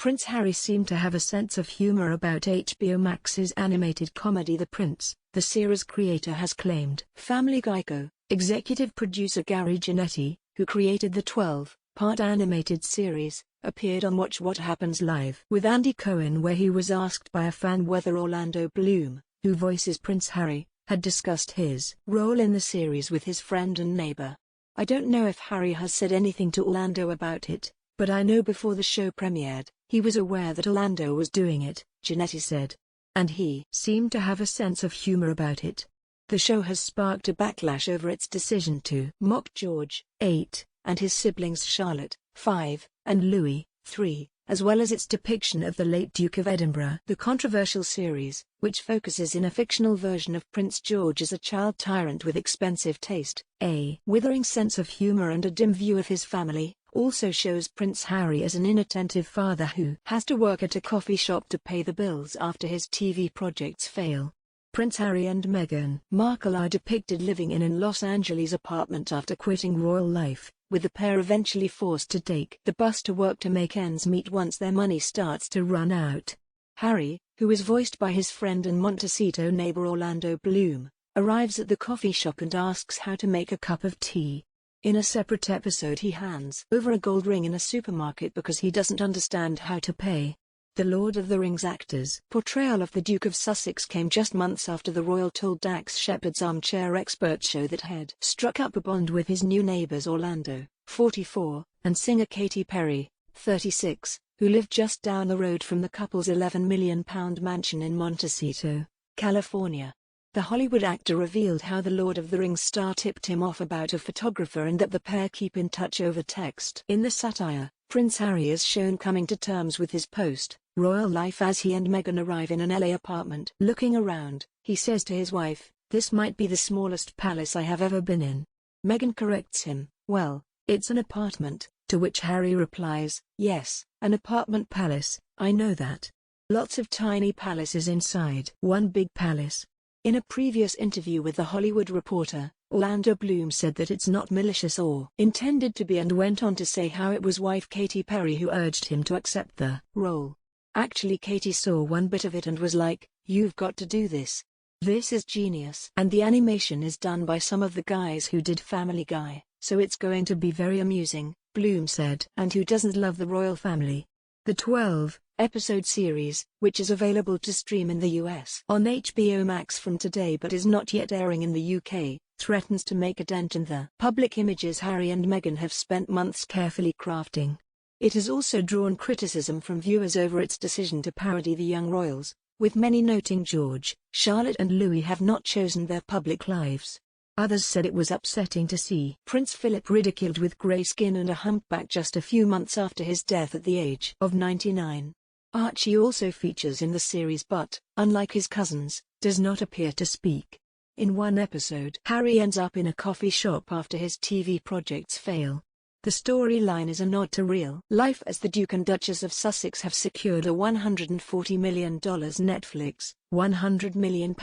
Prince Harry seemed to have a sense of humor about HBO Max's animated comedy The Prince, the series creator has claimed. Family Guy executive producer Gary Janetti, who created the 12-part animated series, appeared on Watch What Happens Live with Andy Cohen, where he was asked by a fan whether Orlando Bloom, who voices Prince Harry, had discussed his role in the series with his friend and neighbor. "I don't know if Harry has said anything to Orlando about it, but I know before the show premiered, he was aware that Orlando was doing it," Janetti said. "And he seemed to have a sense of humor about it." The show has sparked a backlash over its decision to mock George, 8, and his siblings Charlotte, 5, and Louis, 3, as well as its depiction of the late Duke of Edinburgh. The controversial series, which focuses in a fictional version of Prince George as a child tyrant with expensive taste, a withering sense of humor and a dim view of his family, also shows Prince Harry as an inattentive father who has to work at a coffee shop to pay the bills after his TV projects fail. Prince Harry and Meghan Markle are depicted living in an Los Angeles apartment after quitting royal life, with the pair eventually forced to take the bus to work to make ends meet once their money starts to run out. Harry, who is voiced by his friend and Montecito neighbor Orlando Bloom, arrives at the coffee shop and asks how to make a cup of tea. In a separate episode, he hands over a gold ring in a supermarket because he doesn't understand how to pay. The Lord of the Rings actor's portrayal of the Duke of Sussex came just months after the royal told Dax Shepard's Armchair Expert show that had struck up a bond with his new neighbors Orlando, 44, and singer Katy Perry, 36, who lived just down the road from the couple's £11 million mansion in Montecito, California. The Hollywood actor revealed how the Lord of the Rings star tipped him off about a photographer and that the pair keep in touch over text. In the satire, Prince Harry is shown coming to terms with his post-royal life as he and Meghan arrive in an LA apartment. Looking around, he says to his wife, "This might be the smallest palace I have ever been in." Meghan corrects him, "Well, it's an apartment," to which Harry replies, "Yes, an apartment palace, I know that. Lots of tiny palaces inside one big palace." In a previous interview with The Hollywood Reporter, Orlando Bloom said that it's not malicious or intended to be, and went on to say how it was wife Katy Perry who urged him to accept the role. "Actually, Katy saw one bit of it and was like, 'You've got to do this. This is genius.' And the animation is done by some of the guys who did Family Guy, so it's going to be very amusing," Bloom said. And who doesn't love the royal family? The 12-episode series, which is available to stream in the US on HBO Max from today but is not yet airing in the UK, threatens to make a dent in the public images Harry and Meghan have spent months carefully crafting. It has also drawn criticism from viewers over its decision to parody the young royals, with many noting George, Charlotte and Louis have not chosen their public lives. Others said it was upsetting to see Prince Philip ridiculed with grey skin and a humpback just a few months after his death at the age of 99. Archie also features in the series but, unlike his cousins, does not appear to speak. In one episode, Harry ends up in a coffee shop after his TV projects fail. The storyline is a nod to real life as the Duke and Duchess of Sussex have secured a $140 million Netflix, £100 million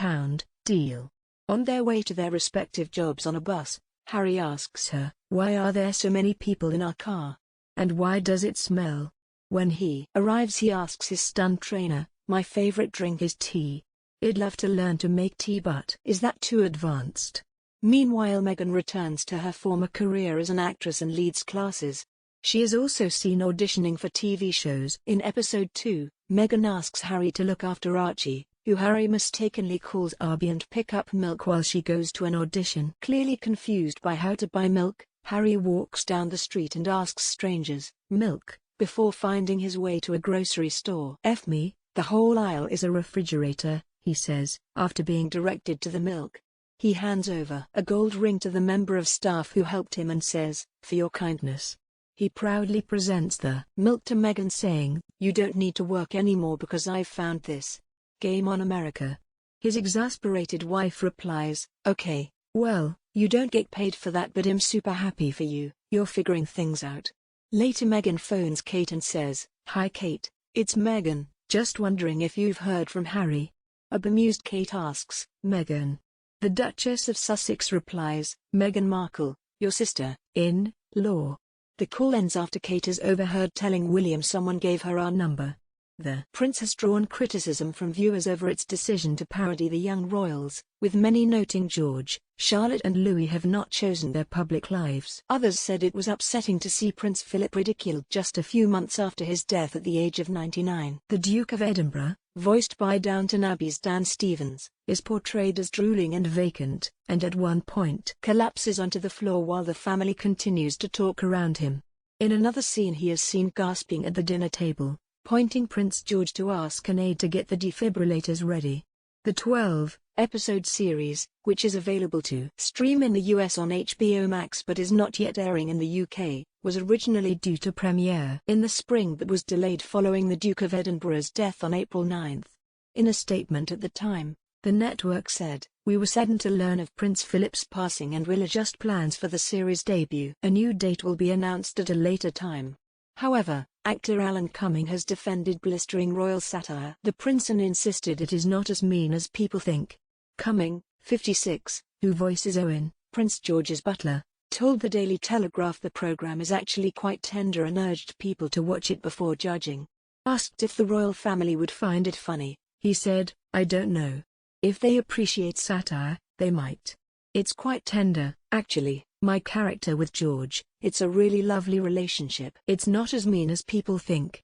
deal. On their way to their respective jobs on a bus, Harry asks her, "Why are there so many people in our car? And why does it smell?" When he arrives, he asks his stunt trainer, "My favorite drink is tea. I'd love to learn to make tea, but is that too advanced?" Meanwhile, Meghan returns to her former career as an actress and leads classes. She is also seen auditioning for TV shows. In episode 2, Meghan asks Harry to look after Archie, who Harry mistakenly calls Arby, and pick up milk while she goes to an audition. Clearly confused by how to buy milk, Harry walks down the street and asks strangers, "Milk?" before finding his way to a grocery store. "F me, the whole aisle is a refrigerator," he says, after being directed to the milk. He hands over a gold ring to the member of staff who helped him and says, "For your kindness." He proudly presents the milk to Meghan, saying, "You don't need to work anymore because I've found this. Game on, America." His exasperated wife replies, "Okay, well, you don't get paid for that, but I'm super happy for you, you're figuring things out." Later, Meghan phones Kate and says, "Hi Kate, it's Meghan, just wondering if you've heard from Harry." A bemused Kate asks, "Meghan?" The Duchess of Sussex replies, "Meghan Markle, your sister-in-law." The call ends after Kate is overheard telling William someone gave her our number. The Prince has drawn criticism from viewers over its decision to parody the young royals, with many noting George, Charlotte and Louis have not chosen their public lives. Others said it was upsetting to see Prince Philip ridiculed just a few months after his death at the age of 99. The Duke of Edinburgh, voiced by Downton Abbey's Dan Stevens, is portrayed as drooling and vacant, and at one point collapses onto the floor while the family continues to talk around him. In another scene he is seen gasping at the dinner table, pointing Prince George to ask an aide to get the defibrillators ready. The 12-episode series, which is available to stream in the US on HBO Max but is not yet airing in the UK, was originally due to premiere in the spring but was delayed following the Duke of Edinburgh's death on April 9. In a statement at the time, the network said, "We were saddened to learn of Prince Philip's passing and will adjust plans for the series debut. A new date will be announced at a later time." However, actor Alan Cumming has defended blistering royal satire. The prince and insisted it is not as mean as people think. Cumming, 56, who voices Owen, Prince George's butler, told the Daily Telegraph the program is actually quite tender and urged people to watch it before judging. Asked if the royal family would find it funny, he said, "I don't know. If they appreciate satire, they might. It's quite tender, actually. My character with George, it's a really lovely relationship. It's not as mean as people think."